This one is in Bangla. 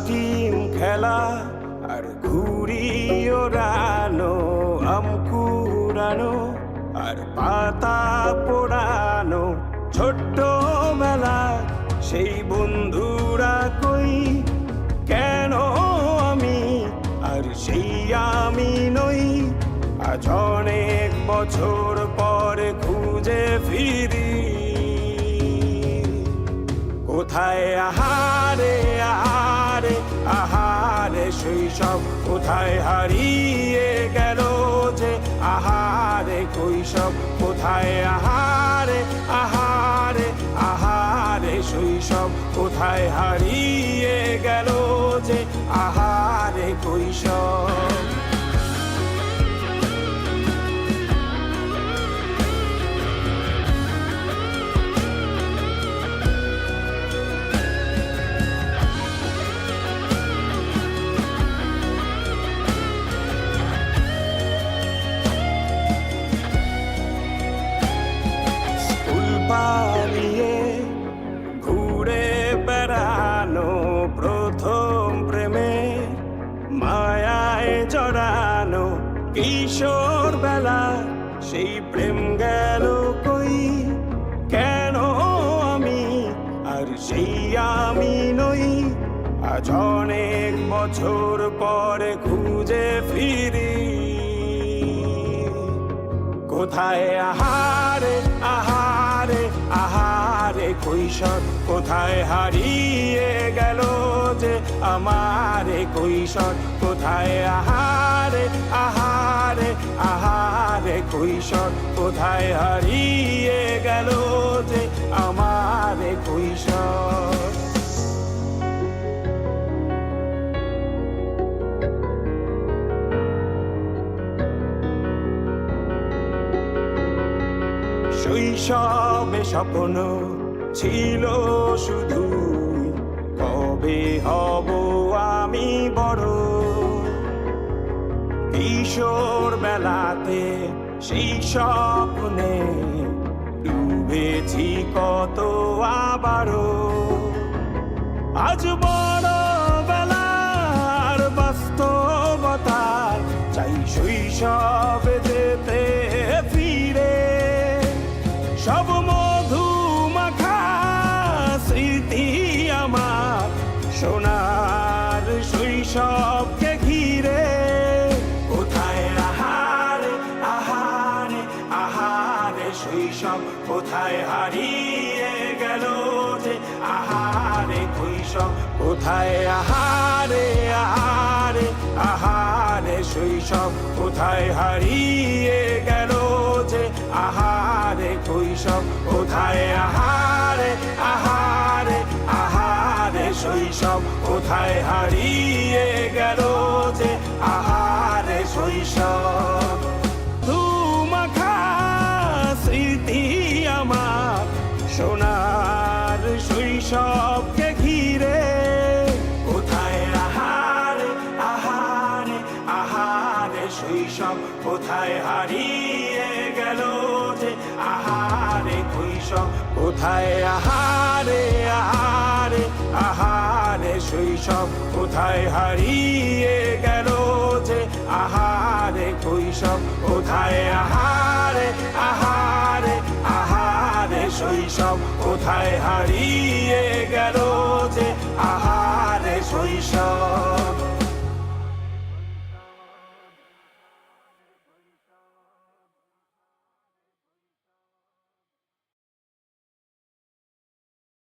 টিম খেলা আর ঘুড়ি ওড়ানো, আম কুড়ানো আর পাতা পোড়ানো, ছোট্টবেলা সেই বন্ধুরা কই, কেন আমি আর সেই আমি নই। আজ অনেক বছর পরে খুঁজে ফিরি, কোথায় আহারে আহারে আহারে শৈশব, কোথায় হারিয়ে গেল যে আহারে কৈশব, কোথায় আহারে আহারে আহারে শৈশব, কোথায় হারিয়ে গেল যে আহারে কৈশব। পালিয়ে ঘুরে বেড়ানো, প্রথম প্রেমে মায়ায় জড়ানো, কিশোর বেলা সেই প্রেম গেল কই, কেন আমি আর সেই আমি নই। আজ অনেক বছর পরে খুঁজে ফিরি, কোথায় আহারে আহারে আহারে কৈশোর, কোথায় হারিয়ে গেল যে আমারে কৈশোর, কোথায় আহারে আহারে আহারে কৈশোর, কোথায় হারিয়ে গেল যে আমারে কৈশোর। শৈশবে স্বপ্ন ছিল শুধু, কবে হব আমি বড়। কিশোর বেলাতে সেই স্বপ্নে ডুবেছি কত আবারও, আজ বড় বেলার বাস্তবতার চাই শৈশবে যেতে ফিরে। সব মধু মাখা স্মৃতি আমার সোনার শৈশবকে ঘিরে, কোথায় আহারে আহারে আহারে শৈশব, কোথায় হারিয়ে গেল যে আহারে কৈশব, কোথায় আহারে আহারে আহারে শৈশব, কোথায় হারিয়ে গেল যে আহারে কৈশব, কোথায় আহারে আহারে আহারে শৈশব, কোথায় হারিয়ে গেল যে আহারে শৈশব। ধুমাখা স্মৃতি আমার সোনার শৈশবকে ঘিরে, কোথায় আহারে আহারে আহারে শৈশব, কোথায় হারিয়ে গেল যে আহারে কৈশব, কোথায় আহারে আহারে আহারে শৈশব, কোথায় হারিয়ে গেল যে আহারে কৈশব, কোথায় আহারে আহারে আহারে শৈশব, কোথায় হারিয়ে গেল যে আহারে শৈশব।